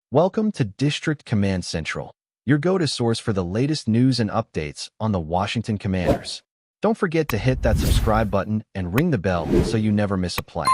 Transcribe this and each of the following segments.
Welcome to District Command Central, your go-to source for the latest news and updates on the Washington Commanders. Don't forget to hit that subscribe button and ring the bell so you never miss a play.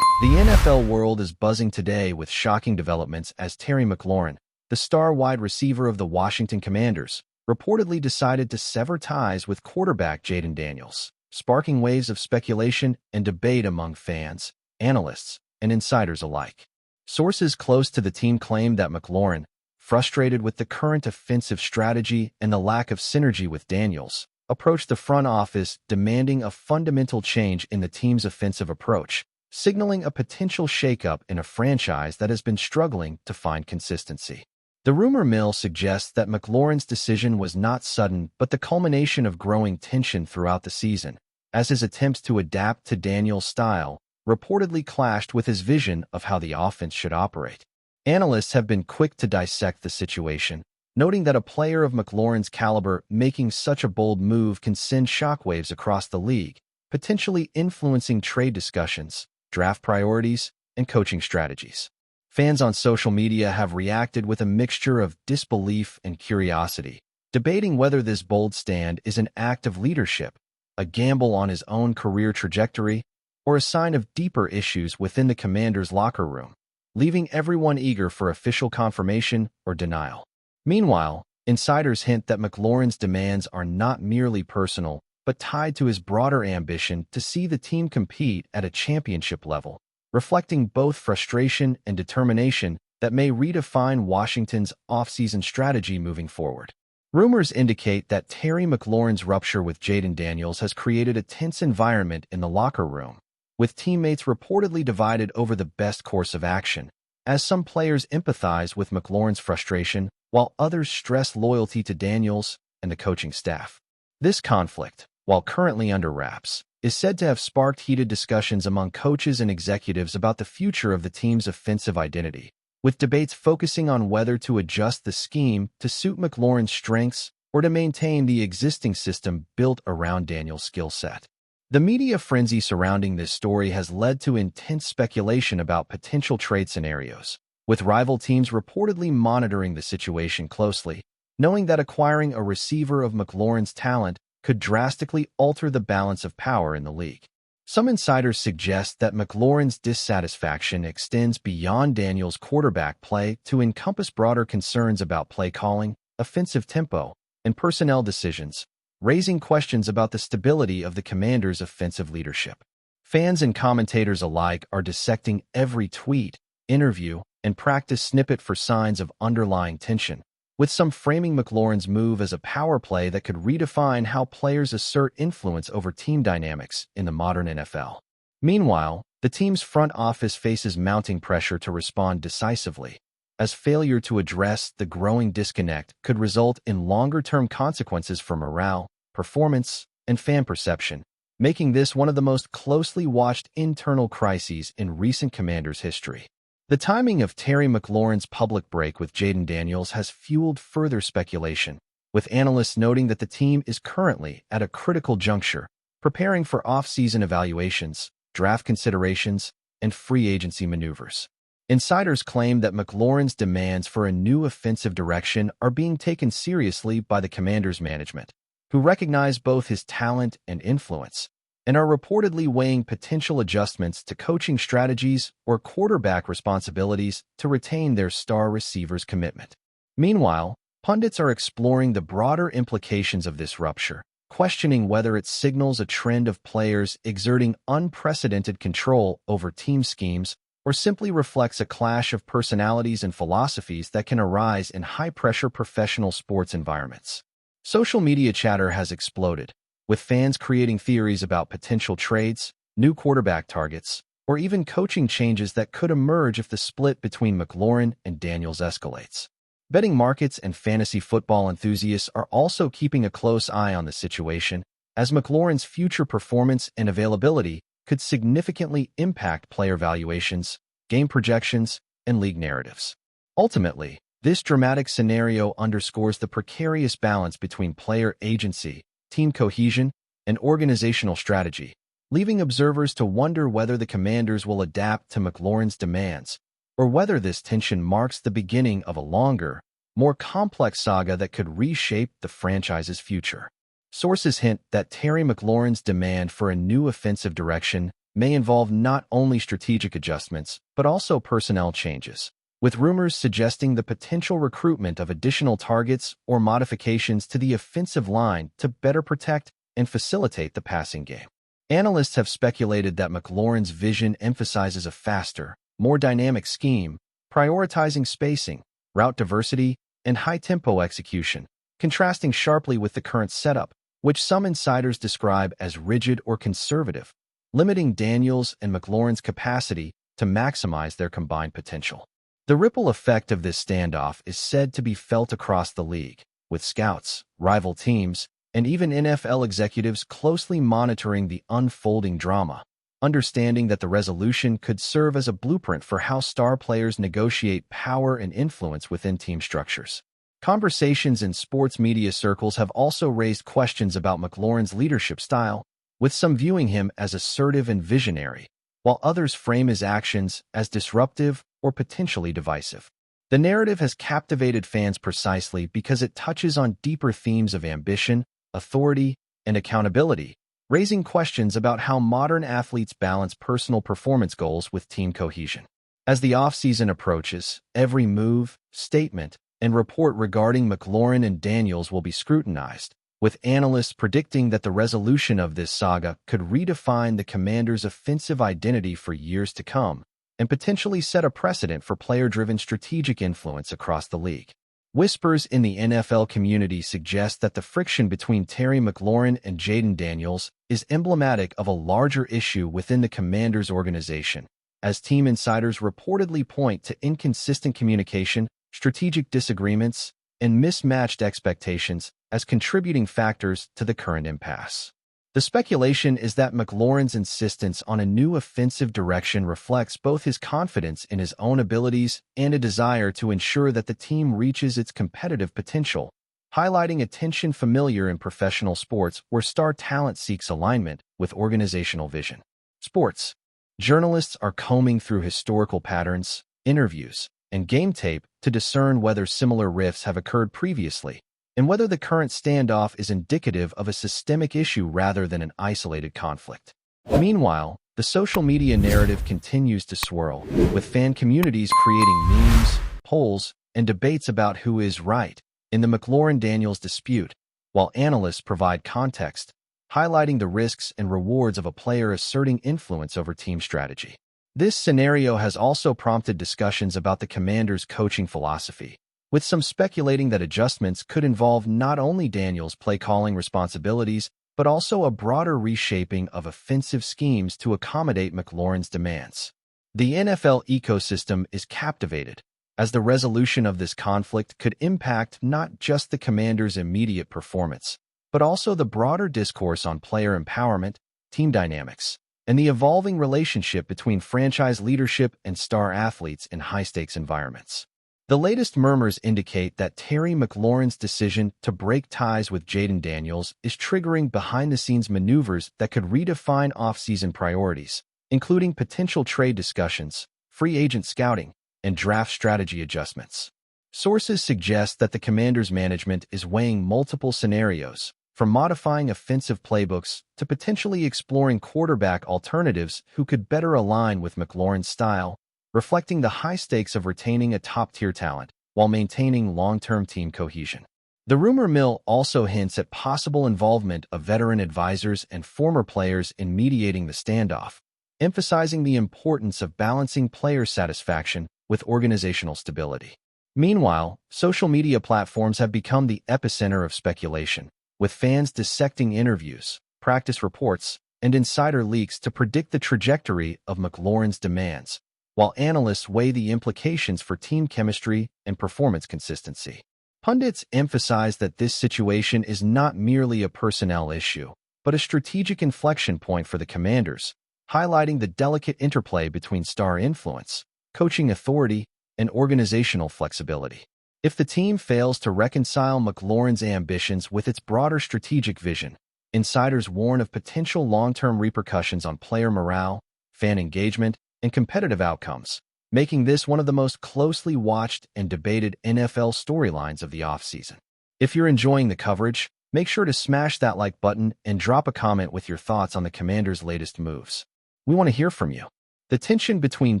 The NFL world is buzzing today with shocking developments as Terry McLaurin, the star wide receiver of the Washington Commanders, reportedly decided to sever ties with quarterback Jayden Daniels, sparking waves of speculation and debate among fans, analysts, and insiders alike. Sources close to the team claim that McLaurin, frustrated with the current offensive strategy and the lack of synergy with Daniels, approached the front office demanding a fundamental change in the team's offensive approach, signaling a potential shakeup in a franchise that has been struggling to find consistency. The rumor mill suggests that McLaurin's decision was not sudden but the culmination of growing tension throughout the season, as his attempts to adapt to Daniels' style reportedly clashed with his vision of how the offense should operate. Analysts have been quick to dissect the situation, noting that a player of McLaurin's caliber making such a bold move can send shockwaves across the league, potentially influencing trade discussions, draft priorities, and coaching strategies. Fans on social media have reacted with a mixture of disbelief and curiosity, debating whether this bold stand is an act of leadership, a gamble on his own career trajectory, or a sign of deeper issues within the Commanders' locker room, leaving everyone eager for official confirmation or denial. Meanwhile, insiders hint that McLaurin's demands are not merely personal, but tied to his broader ambition to see the team compete at a championship level, reflecting both frustration and determination that may redefine Washington's offseason strategy moving forward. Rumors indicate that Terry McLaurin's rupture with Jayden Daniels has created a tense environment in the locker room, with teammates reportedly divided over the best course of action, as some players empathize with McLaurin's frustration while others stress loyalty to Daniels and the coaching staff. This conflict, while currently under wraps, is said to have sparked heated discussions among coaches and executives about the future of the team's offensive identity, with debates focusing on whether to adjust the scheme to suit McLaurin's strengths or to maintain the existing system built around Daniels' skill set. The media frenzy surrounding this story has led to intense speculation about potential trade scenarios, with rival teams reportedly monitoring the situation closely, knowing that acquiring a receiver of McLaurin's talent could drastically alter the balance of power in the league. Some insiders suggest that McLaurin's dissatisfaction extends beyond Daniels' quarterback play to encompass broader concerns about play calling, offensive tempo, and personnel decisions, raising questions about the stability of the Commanders' offensive leadership. Fans and commentators alike are dissecting every tweet, interview, and practice snippet for signs of underlying tension, with some framing McLaurin's move as a power play that could redefine how players assert influence over team dynamics in the modern NFL. Meanwhile, the team's front office faces mounting pressure to respond decisively, as failure to address the growing disconnect could result in longer-term consequences for morale, performance, and fan perception, making this one of the most closely watched internal crises in recent Commanders history. The timing of Terry McLaurin's public break with Jayden Daniels has fueled further speculation, with analysts noting that the team is currently at a critical juncture, preparing for off-season evaluations, draft considerations, and free agency maneuvers. Insiders claim that McLaurin's demands for a new offensive direction are being taken seriously by the Commanders' management, who recognize both his talent and influence, and are reportedly weighing potential adjustments to coaching strategies or quarterback responsibilities to retain their star receiver's commitment. Meanwhile, pundits are exploring the broader implications of this rupture, questioning whether it signals a trend of players exerting unprecedented control over team schemes or simply reflects a clash of personalities and philosophies that can arise in high-pressure professional sports environments. Social media chatter has exploded, with fans creating theories about potential trades, new quarterback targets, or even coaching changes that could emerge if the split between McLaurin and Daniels escalates. Betting markets and fantasy football enthusiasts are also keeping a close eye on the situation, as McLaurin's future performance and availability could significantly impact player valuations, game projections, and league narratives. Ultimately, this dramatic scenario underscores the precarious balance between player agency, team cohesion, and organizational strategy, leaving observers to wonder whether the Commanders will adapt to McLaurin's demands or whether this tension marks the beginning of a longer, more complex saga that could reshape the franchise's future. Sources hint that Terry McLaurin's demand for a new offensive direction may involve not only strategic adjustments, but also personnel changes, with rumors suggesting the potential recruitment of additional targets or modifications to the offensive line to better protect and facilitate the passing game. Analysts have speculated that McLaurin's vision emphasizes a faster, more dynamic scheme, prioritizing spacing, route diversity, and high-tempo execution, contrasting sharply with the current setup, which some insiders describe as rigid or conservative, limiting Daniels and McLaurin's capacity to maximize their combined potential. The ripple effect of this standoff is said to be felt across the league, with scouts, rival teams, and even NFL executives closely monitoring the unfolding drama, understanding that the resolution could serve as a blueprint for how star players negotiate power and influence within team structures. Conversations in sports media circles have also raised questions about McLaurin's leadership style, with some viewing him as assertive and visionary, while others frame his actions as disruptive or potentially divisive. The narrative has captivated fans precisely because it touches on deeper themes of ambition, authority, and accountability, raising questions about how modern athletes balance personal performance goals with team cohesion. As the offseason approaches, every move, statement, and report regarding McLaurin and Daniels will be scrutinized, with analysts predicting that the resolution of this saga could redefine the Commanders' offensive identity for years to come and potentially set a precedent for player-driven strategic influence across the league. Whispers in the NFL community suggest that the friction between Terry McLaurin and Jayden Daniels is emblematic of a larger issue within the Commanders organization, as team insiders reportedly point to inconsistent communication, strategic disagreements, and mismatched expectations as contributing factors to the current impasse. The speculation is that McLaurin's insistence on a new offensive direction reflects both his confidence in his own abilities and a desire to ensure that the team reaches its competitive potential, highlighting a tension familiar in professional sports where star talent seeks alignment with organizational vision. Sports journalists are combing through historical patterns, interviews, and game tape to discern whether similar rifts have occurred previously, and whether the current standoff is indicative of a systemic issue rather than an isolated conflict. Meanwhile, the social media narrative continues to swirl, with fan communities creating memes, polls, and debates about who is right in the McLaurin-Daniels dispute, while analysts provide context, highlighting the risks and rewards of a player asserting influence over team strategy. This scenario has also prompted discussions about the Commanders' coaching philosophy, with some speculating that adjustments could involve not only Daniels' play-calling responsibilities, but also a broader reshaping of offensive schemes to accommodate McLaurin's demands. The NFL ecosystem is captivated, as the resolution of this conflict could impact not just the Commanders' immediate performance, but also the broader discourse on player empowerment, team dynamics, and the evolving relationship between franchise leadership and star athletes in high-stakes environments. The latest murmurs indicate that Terry McLaurin's decision to break ties with Jayden Daniels is triggering behind-the-scenes maneuvers that could redefine off-season priorities, including potential trade discussions, free agent scouting, and draft strategy adjustments. Sources suggest that the Commanders' management is weighing multiple scenarios, from modifying offensive playbooks to potentially exploring quarterback alternatives who could better align with McLaurin's style, reflecting the high stakes of retaining a top-tier talent while maintaining long-term team cohesion. The rumor mill also hints at possible involvement of veteran advisors and former players in mediating the standoff, emphasizing the importance of balancing player satisfaction with organizational stability. Meanwhile, social media platforms have become the epicenter of speculation, with fans dissecting interviews, practice reports, and insider leaks to predict the trajectory of McLaurin's demands, while analysts weigh the implications for team chemistry and performance consistency. Pundits emphasize that this situation is not merely a personnel issue, but a strategic inflection point for the Commanders, highlighting the delicate interplay between star influence, coaching authority, and organizational flexibility. If the team fails to reconcile McLaurin's ambitions with its broader strategic vision, insiders warn of potential long-term repercussions on player morale, fan engagement, and competitive outcomes, making this one of the most closely watched and debated NFL storylines of the offseason. If you're enjoying the coverage, make sure to smash that like button and drop a comment with your thoughts on the Commanders' latest moves. We want to hear from you. The tension between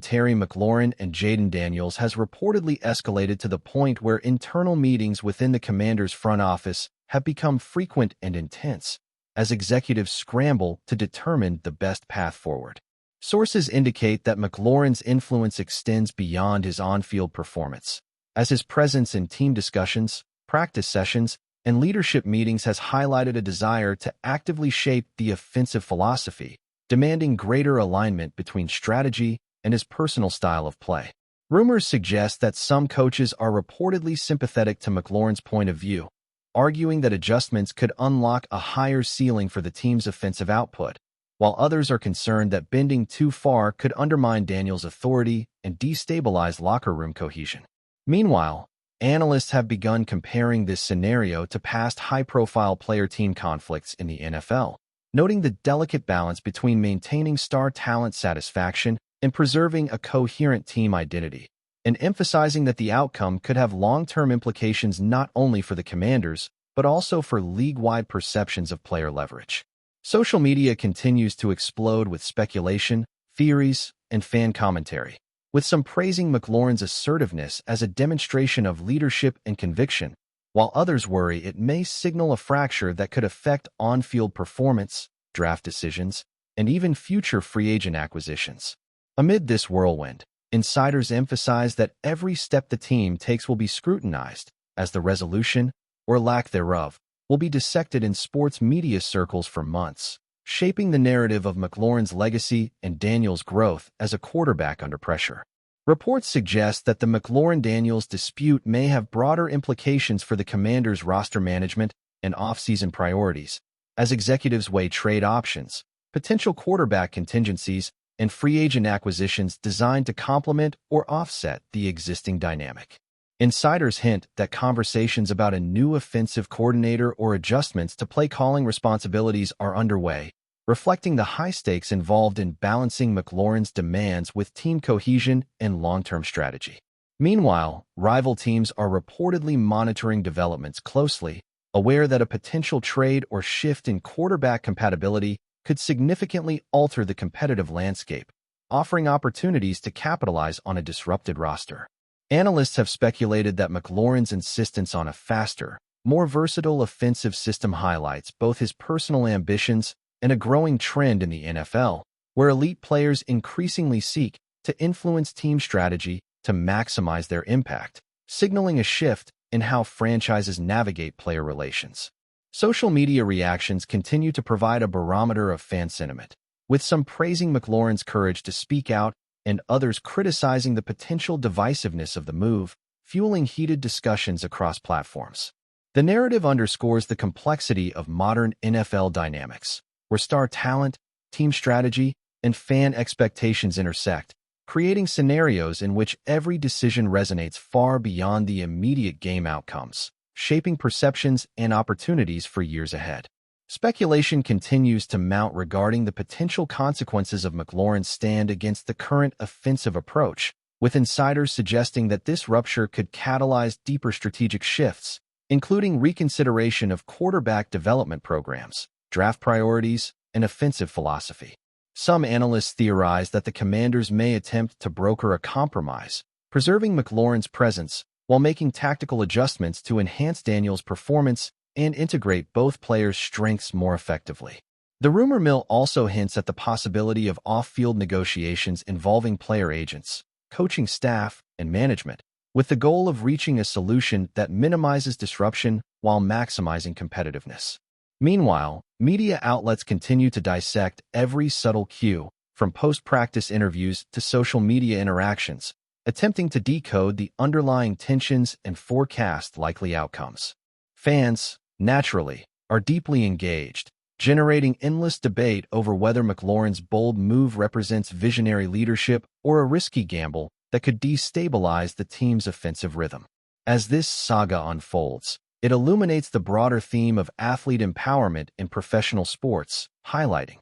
Terry McLaurin and Jayden Daniels has reportedly escalated to the point where internal meetings within the Commanders' front office have become frequent and intense, as executives scramble to determine the best path forward. Sources indicate that McLaurin's influence extends beyond his on-field performance, as his presence in team discussions, practice sessions, and leadership meetings has highlighted a desire to actively shape the offensive philosophy, demanding greater alignment between strategy and his personal style of play. Rumors suggest that some coaches are reportedly sympathetic to McLaurin's point of view, arguing that adjustments could unlock a higher ceiling for the team's offensive output, while others are concerned that bending too far could undermine Daniels' authority and destabilize locker room cohesion. Meanwhile, analysts have begun comparing this scenario to past high-profile player-team conflicts in the NFL, noting the delicate balance between maintaining star talent satisfaction and preserving a coherent team identity, and emphasizing that the outcome could have long-term implications not only for the Commanders, but also for league-wide perceptions of player leverage. Social media continues to explode with speculation, theories, and fan commentary, with some praising McLaurin's assertiveness as a demonstration of leadership and conviction, while others worry it may signal a fracture that could affect on-field performance, draft decisions, and even future free agent acquisitions. Amid this whirlwind, insiders emphasize that every step the team takes will be scrutinized, as the resolution, or lack thereof, will be dissected in sports media circles for months, shaping the narrative of McLaurin's legacy and Daniels' growth as a quarterback under pressure. Reports suggest that the McLaurin-Daniels dispute may have broader implications for the Commanders' roster management and offseason priorities, as executives weigh trade options, potential quarterback contingencies, and free agent acquisitions designed to complement or offset the existing dynamic. Insiders hint that conversations about a new offensive coordinator or adjustments to play-calling responsibilities are underway, reflecting the high stakes involved in balancing McLaurin's demands with team cohesion and long-term strategy. Meanwhile, rival teams are reportedly monitoring developments closely, aware that a potential trade or shift in quarterback compatibility could significantly alter the competitive landscape, offering opportunities to capitalize on a disrupted roster. Analysts have speculated that McLaurin's insistence on a faster, more versatile offensive system highlights both his personal ambitions and a growing trend in the NFL, where elite players increasingly seek to influence team strategy to maximize their impact, signaling a shift in how franchises navigate player relations. Social media reactions continue to provide a barometer of fan sentiment, with some praising McLaurin's courage to speak out and others criticizing the potential divisiveness of the move, fueling heated discussions across platforms. The narrative underscores the complexity of modern NFL dynamics, where star talent, team strategy, and fan expectations intersect, creating scenarios in which every decision resonates far beyond the immediate game outcomes, shaping perceptions and opportunities for years ahead. Speculation continues to mount regarding the potential consequences of McLaurin's stand against the current offensive approach, with insiders suggesting that this rupture could catalyze deeper strategic shifts, including reconsideration of quarterback development programs, draft priorities, and offensive philosophy. Some analysts theorize that the Commanders may attempt to broker a compromise, preserving McLaurin's presence while making tactical adjustments to enhance Daniels' performance and integrate both players' strengths more effectively. The rumor mill also hints at the possibility of off-field negotiations involving player agents, coaching staff, and management, with the goal of reaching a solution that minimizes disruption while maximizing competitiveness. Meanwhile, media outlets continue to dissect every subtle cue, from post-practice interviews to social media interactions, attempting to decode the underlying tensions and forecast likely outcomes. Fans, naturally, are deeply engaged, generating endless debate over whether McLaurin's bold move represents visionary leadership or a risky gamble that could destabilize the team's offensive rhythm. As this saga unfolds, it illuminates the broader theme of athlete empowerment in professional sports, highlighting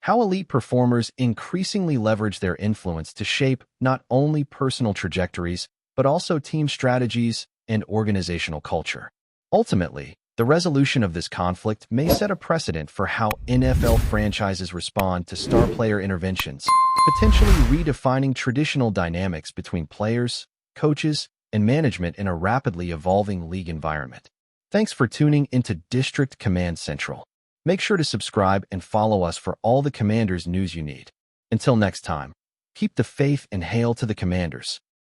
how elite performers increasingly leverage their influence to shape not only personal trajectories, but also team strategies and organizational culture. Ultimately, the resolution of this conflict may set a precedent for how NFL franchises respond to star player interventions, potentially redefining traditional dynamics between players, coaches, and management in a rapidly evolving league environment. Thanks for tuning into District Command Central. Make sure to subscribe and follow us for all the Commanders news you need. Until next time, keep the faith and hail to the Commanders.